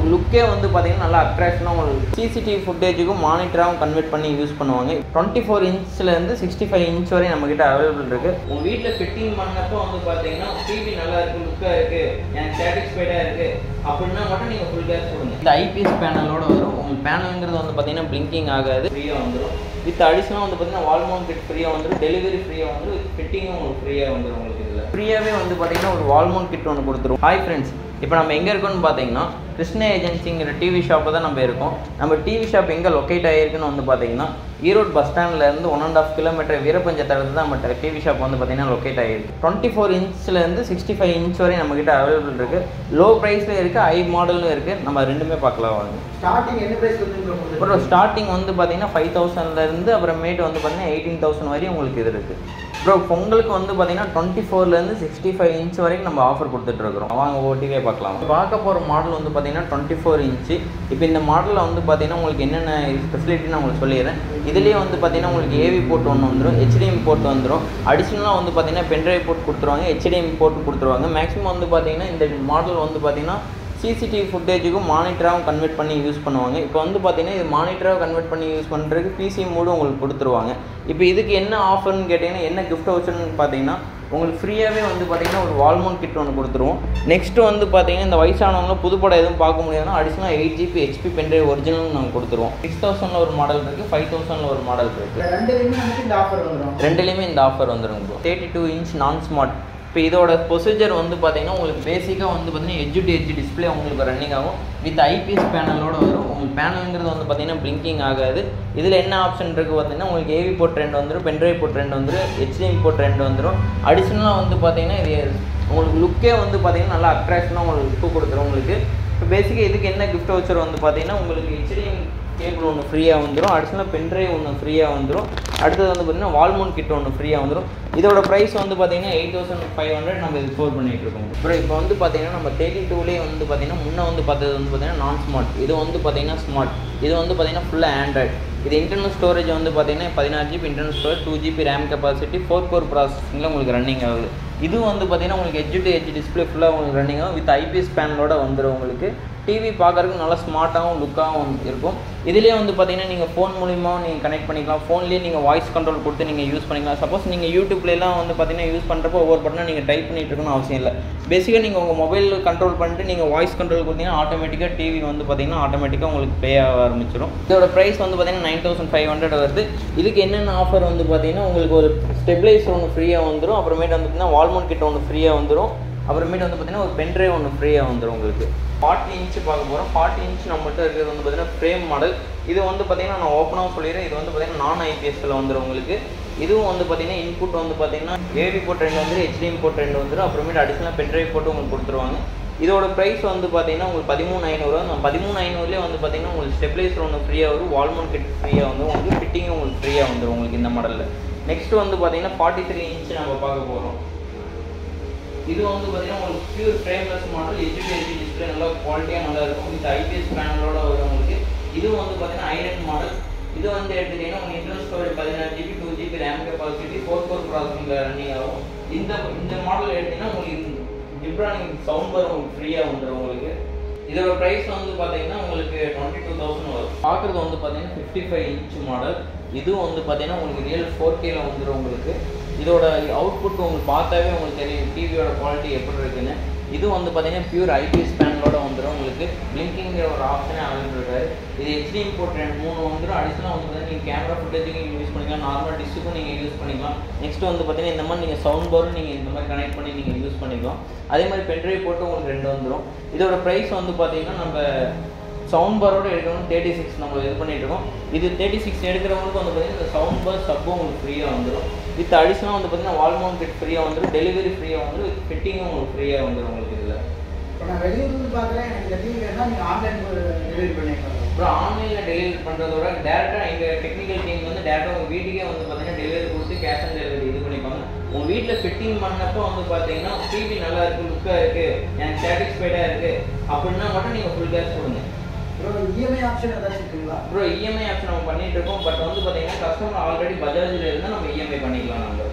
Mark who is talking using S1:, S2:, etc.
S1: உங்களுக்கு லுக்கே வந்து பார்த்தீங்கன்னா நல்லா அட்ராக்ஷனாக உங்களுக்கு சிசிடிவி ஃபுட்டேஜுக்கும் மானிட்டராகவும் கன்வெர்ட் பண்ணி யூஸ் பண்ணுவாங்க. 24 இன்ச்லேருந்து 65 இன்ச் வரை நம்மக்கிட்ட அவைலபிள் இருக்குது. உங்கள் வீட்டில் ஃபிட்டிங் பண்ணப்போ வந்து பார்த்தீங்கன்னா டிவி நல்லா இருக்குது, லுக்காக இருக்குது, எனக்கு சாட்டிஸ்ஃபைடாக இருக்குது அப்படின்னா மட்டும் நீங்கள் ஃபுல் கேஸ் கொடுங்க. இந்த ஐபிஎஸ் பேனலோட வரும். உங்களுக்கு பேனலுங்கிறது வந்து பார்த்தீங்கன்னா பிளிங்கிங் ஆகாது, ஃப்ரீயாக வந்துடும். வித் அடிஷனலாக வந்து பார்த்தீங்கன்னா வால் மவுண்ட் கிட் ஃப்ரீயாக வந்துடும், டெலிவரி ஃப்ரீயாக வந்துடும், வித் ஃபிட்டிங்கும் உங்களுக்கு ஃப்ரீயாக வந்துடும். உங்களுக்கு இதில் ஃப்ரீயாகவே வந்து பார்த்தீங்கன்னா ஒரு வால் மவுண்ட் கிட் ஒன்று கொடுத்துரும். ஹாய் ஃப்ரெண்ட்ஸ், இப்போ நம்ம எங்கே இருக்கோம்னு பார்த்தீங்கன்னா கிருஷ்ணா ஏஜென்சிங்கிற டிவி ஷாப்பில் தான் நம்ம இருக்கோம். நம்ம டிவி ஷாப் எங்கே லொக்கேட் ஆகிருக்குன்னு வந்து பார்த்தீங்கன்னா ஈரோடு பஸ் ஸ்டாண்ட்லேருந்து 1.5 கிலோமீட்டர் வீரப்பஞ்சத்தடத்தில் தான் நம்ம டிவி ஷாப் வந்து பார்த்தீங்கன்னா லொக்கேட் ஆகிருக்கு. 24 இன்ச்லேருந்து 65 இன்ச் வரை நம்மக்கிட்ட அவைலபிள் இருக்குது. லோ ப்ரைஸில் இருக்குது, ஹை மாடலும் இருக்குது. நம்ம ரெண்டுமே பார்க்கலாம் வாங்க.
S2: ஸ்டார்டிங் என்ன ப்ரைஸ் கொடுத்துருக்கோம்?
S1: அப்புறம் ஸ்டார்டிங் வந்து பார்த்தீங்கன்னா 5000லேருந்து அப்புறமேட்டு வந்து பார்த்தீங்கன்னா 18,000 வரையும் உங்களுக்கு இது இருக்குது. ப்ரோ பொங்கலுக்கு வந்து பார்த்தீங்கன்னா 24லேருந்து 65 இன்ச் வரைக்கும் நம்ம ஆஃபர் கொடுத்துட்ருக்குறோம். வாங்க ஓட்டிவே பார்க்கலாம். பார்க்க போகிற மாடல் வந்து பார்த்தீங்கன்னா 24 இன்ச்சு. இப்போ இந்த மாடலில் வந்து பார்த்தீங்கன்னா உங்களுக்கு என்னென்ன ஃபெசிலிட்டி நான் உங்களுக்கு சொல்லிடுறேன். இதுலேயே வந்து பார்த்தீங்கன்னா உங்களுக்கு ஏவி போர்ட் ஒன்று வந்துடும், HDMI போர்ட் வந்துடும். அடிஷ்னலாக வந்து பார்த்தீங்கன்னா பென்ட்ரைவ் போர்ட் கொடுத்துருவாங்க, HDMI போர்ட் கொடுத்துருவாங்க. மேக்ஸிமம் வந்து பார்த்தீங்கன்னா இந்த மாடல் வந்து பார்த்தீங்கன்னா சிசிடிவி ஃபுட்டேஜுக்கும் மானிட்டராகவும் கன்வெர்ட் பண்ணி யூஸ் பண்ணுவாங்க. இப்போ வந்து பார்த்தீங்கன்னா இது மானிட்டராக கன்வெர்ட் பண்ணி யூஸ் பண்ணுறதுக்கு பிசி மூடும் உங்களுக்கு கொடுத்துருவாங்க. இப்போ இதுக்கு என்ன ஆஃபர்னு கேட்டிங்கன்னா என்ன கிஃப்ட் வச்சுன்னு பார்த்தீங்கன்னா உங்களுக்கு ஃப்ரீயாகவே வந்து பார்த்தீங்கன்னா ஒரு வால் மவுண்ட் கிட் ஒன்று கொடுத்துருவோம். நெக்ஸ்ட்டு வந்து பார்த்தீங்கன்னா இந்த வயசானவங்களும் புதுப்படம் எதுவும் பார்க்க முடியாதுன்னா அடிஷனலாக 8GB HP பென்ட்ரைவ் ஒரிஜினல் நாங்கள் கொடுத்துருவோம். 6000 ஒரு மாடல் இருக்குது, 5000 ஒரு மாடல் இருக்குது. ரெண்டுலேயுமே இந்த ஆஃபர் வந்துடும் ப்ரோ. 32 இன்ச் நான் ஸ்மார்ட். இப்போ இதோட ப்ரொசீஜர் வந்து பார்த்தீங்கன்னா உங்களுக்கு பேசிக்காக வந்து பார்த்தீங்கன்னா எட்ஜ் டு எட்ஜ் டிஸ்பிளே உங்களுக்கு ரன்னிங் ஆகும். வித் ஐபிஎஸ் பேனலோட வரும். உங்களுக்கு பேனலுங்கிறது வந்து பார்த்தீங்கன்னா பிளிங்கிங் ஆகாது. இதில் என்ன ஆப்ஷன் இருக்குது பார்த்தீங்கன்னா உங்களுக்கு ஏவி போர்ட் 2 வந்துடும், பென்ட்ரைவ் போர்ட் 2 வந்துடும், HDMI போர்ட் 2 வந்துடும். அடிஷ்னலாக வந்து பார்த்தீங்கன்னா இது உங்களுக்கு லுக்கே வந்து பார்த்தீங்கன்னா நல்லா அட்ராக்ஷனாக உங்களுக்கு லுக்கு கொடுத்துரும். உங்களுக்கு இப்போ பேசிக்காக இதுக்கு என்ன கிஃப்ட் வச்சர் வந்து பார்த்தீங்கன்னா உங்களுக்கு HDMI கேபிள் ஒன்று ஃப்ரீயாக வந்துடும், அடிஷ்னலாக பென்ட்ரைவ் ஒன்று ஃப்ரீயாக வந்துடும். அடுத்தது வந்து பார்த்தீங்கன்னா வால் மவுண்ட் கிட் ஒன்று ஃப்ரீயாக வந்துடும். இதோட ப்ரைஸ் வந்து பார்த்தீங்கன்னா 8500 நம்ம இது ஸ்டோர் பண்ணிகிட்டு இருக்கோம். அப்புறம் இப்போ வந்து பார்த்தீங்கன்னா நம்ம 32லேயே வந்து பார்த்தீங்கன்னா முன்னே வந்து பார்த்தது வந்து பார்த்தீங்கன்னா நான் ஸ்மார்ட், இது வந்து பார்த்தீங்கன்னா ஸ்மார்ட், இது வந்து பார்த்தீங்கன்னா ஃபுல்லாக ஆண்ட்ராய்ட். இது இன்டர்னல் ஸ்டோரேஜ் வந்து பார்த்தீங்கன்னா 16GB internal storage, 2GB RAM capacity, 4 core ப்ராசஸிங்கில் உங்களுக்கு ரன்னிங் ஆகுது. இது வந்து பார்த்தீங்கன்னா உங்களுக்கு எட்ஜ் டு எட்ஜ் டிஸ்பிளே ஃபுல்லாக உங்களுக்கு ரன்னிங் ஆகும். வித் ஐபிஎஸ் பேனலோட வந்துடும். உங்களுக்கு டிவி பார்க்குறதுக்கு நல்லா ஸ்மார்ட்டாகவும் லுக்காகவும் இருக்கும். இதிலே வந்து பார்த்தீங்கன்னா நீங்கள் ஃபோன் மூலிமா நீங்கள் கனெக்ட் பண்ணிக்கலாம். ஃபோன்லேயே நீங்கள் வாய்ஸ் கண்ட்ரோல் கொடுத்து நீங்கள் யூஸ் பண்ணிக்கலாம். சப்போஸ் நீங்கள் யூடியூப்லாம் வந்து பார்த்தீங்கன்னா யூஸ் பண்ணுறப்போ ஒவ்வொரு பட்டனாக நீங்கள் டைப் பண்ணிட்டு இருக்கணும்னு அவசியம் இல்லை. பேசிக்காக நீங்கள் உங்கள் மொபைல் கண்ட்ரோல் பண்ணிட்டு நீங்கள் வாய்ஸ் கண்ட்ரோல் கொடுத்தீங்கன்னா ஆட்டோமேட்டிக்காக டிவி வந்து பார்த்தீங்கன்னா ஆட்டோமேட்டிக்காக உங்களுக்கு ப்ளே ஆக ஆரம்பிச்சிடும். இதோட ப்ரைஸ் வந்து பார்த்தீங்கன்னா 9500 வருது. இதுக்கு என்னென்ன ஆஃபர் வந்து பார்த்தீங்கன்னா உங்களுக்கு ஒரு ஸ்டெபிளைசர் ஒன்று ஃப்ரீயாக வந்துடும். அப்புறமேட்டு வந்து பார்த்தீங்கன்னா வால் மவுண்ட் கிட் ஒன்று ஃப்ரீயாக வந்துடும். அப்புறமேட்டு வந்து பார்த்தீங்கன்னா ஒரு பென்ட்ரைவ் ஒன்று ஃப்ரீயாக வந்துடும். உங்களுக்கு 40 இன்ச்சு பார்க்க போகிறோம். 40 இன்ச் நம்மகிட்ட இருக்கிறது வந்து பார்த்தீங்கன்னா ஃப்ரேம் மாடல். இது வந்து பார்த்தீங்கன்னா நான் ஓப்பனாக சொல்லிடுறேன், இது வந்து பார்த்தீங்கன்னா நான் ஐபிஎஸ்சில் வந்துடும். உங்களுக்கு இதுவும் வந்து பார்த்தீங்கன்னா இன்புட் வந்து பார்த்தீங்கன்னா ஏவி போர்ட் 2 வந்துடும், HDMI போர்ட் 2 வந்துடும். அப்புறமேட்டு அடிஷனலாக பென்ட்ரைவ் போட்டு உங்களுக்கு கொடுத்துருவாங்க. இதோட ப்ரைஸ் வந்து பார்த்தீங்கன்னா உங்களுக்கு 13500. அந்த 13500லேயே வந்து பார்த்தீங்கன்னா உங்களுக்கு ஸ்டெபிளைசர் ஒன்று ஃப்ரீயாக வரும், வால் மவுண்ட் கிட் ஃப்ரீயாக வந்துடும், உங்களுக்கு ஃபிட்டிங்கும் உங்களுக்கு ஃப்ரீயாக வந்துடும் உங்களுக்கு இந்த மாடலில். நெக்ஸ்ட்டு வந்து பார்த்தீங்கன்னா 43 இன்ச்சு நம்ம பார்க்க போகிறோம். இது வந்து பார்த்தீங்கன்னா உங்களுக்கு pure frameless model, edge to edge display நல்லா குவாலிட்டியாக நல்லா இருக்கும். வித் ஐபிஎஸ் பேனலோட வரும் உங்களுக்கு. இதுவும் வந்து பார்த்தீங்கன்னா ஐரன் மாடல். இது வந்து எடுத்துக்கிட்டிங்கன்னா உங்களுக்கு internal storage 16GB 2GB RAM capacity, 4 core ப்ராசஸிங்கில் ரன்னிங் ஆகும். இந்த மாடல் எடுத்திங்கன்னா உங்களுக்கு டிப்ரானிங் சவுண்ட் பார் உங்களுக்கு ஃப்ரீயாக வந்துடும். உங்களுக்கு இதோட ப்ரைஸ் வந்து பார்த்தீங்கன்னா உங்களுக்கு 22000 வரும். பார்க்குறது வந்து பார்த்தீங்கன்னா 55 இன்ச் மாடல். இதுவும் வந்து பார்த்தீங்கன்னா உங்களுக்கு ரியல் 4Kல வந்துடும். உங்களுக்கு இதோட அவுட்புட் உங்களுக்கு பார்த்தாவே உங்களுக்கு தெரியும் டிவியோட குவாலிட்டி எப்படி இருக்குன்னு. இது வந்து பார்த்தீங்கன்னா பியூர் ஐபிஎஸ் பேனலோட வந்துடும். உங்களுக்கு பிளிங்கிங்கிற ஒரு ஆப்ஷனே அவைலபிள் இருக்காது. இது HDMI போர்ட் 3 வந்துடும். அடிஷனலாக வந்து பார்த்தீங்கன்னா நீங்கள் கேமரா ஃபுட்டேஜுக்கு நீங்கள் யூஸ் பண்ணிக்கலாம், நார்மல் டிஷ்ஷுக்கும் நீங்கள் யூஸ் பண்ணிக்கலாம். நெக்ஸ்ட்டு வந்து பார்த்தீங்கன்னா இந்த மாதிரி நீங்கள் சவுண்ட் பாரும் நீங்கள் இந்த மாதிரி கனெக்ட் பண்ணி நீங்கள் யூஸ் பண்ணிக்கலாம். அதே மாதிரி பென்ட்ரைவ் போட்டு உங்களுக்கு 2 வந்துடும். இதோட ப்ரைஸ் வந்து பார்த்தீங்கன்னா நம்ம சவுண்ட் பாரோடு எடுக்கணும் 36 நம்ம இது பண்ணிட்டு இருக்கோம். இது 36 எடுக்கிறவங்களுக்கு வந்து பார்த்தீங்கன்னா இந்த சவுண்ட் பார் சப்பும் உங்களுக்கு ஃப்ரீயாக வந்துடும். வித் அடிஷனலாக வந்து பார்த்தீங்கன்னா வால் மவுண்ட் கிட் ஃப்ரீயாக வந்துடும், டெலிவரி ஃப்ரீயாக வந்துடும், வித் ஃபிட்டிங்கும் உங்களுக்கு ஃப்ரீயாக வந்துடும். உங்களுக்கு இதில்
S2: இப்போ நான் வெளியூர் பார்க்குறேன், எனக்கு இந்த டிவி வேணால் நீங்கள் ஆன்லைன் டெலிவரி பண்ணிக்கலாம்.
S1: அப்புறம் ஆன்லைனில் டெலிவரி பண்ணுறதோட டேரெக்டாக எங்கள் டெக்னிக்கல் டீம் வந்து டேரெக்டாக உங்கள் வீட்டுக்கே வந்து பார்த்தீங்கன்னா டெலிவரி கொடுத்து கேஷ் ஆன் டெலிவரி இது பண்ணிப்பாங்க. உங்கள் வீட்டில் ஃபிட்டிங் பண்ணப்போ வந்து பார்த்தீங்கன்னா டிவி நல்லா இருக்குது, லுக்காக இருக்குது, எனக்கு சாட்டிஸ்ஃபைடாக இருக்குது அப்படின்னா மட்டும் நீங்கள் ஃபுல் கேஷ் கொடுங்க.
S2: ப்ரோ இஎம்ஐ ஆப்ஷன் ஏதாச்சும் இருக்குங்களா?
S1: ப்ரோ இஎம்ஐ ஆப்ஷன் நம்ம பண்ணிட்டு இருக்கோம். பட் வந்து பார்த்தீங்கன்னா கஸ்டமர் ஆல்ரெடி பஜாஜில் இருந்தால் நம்ம இஎம்ஐ பண்ணிக்கலாம். நம்ம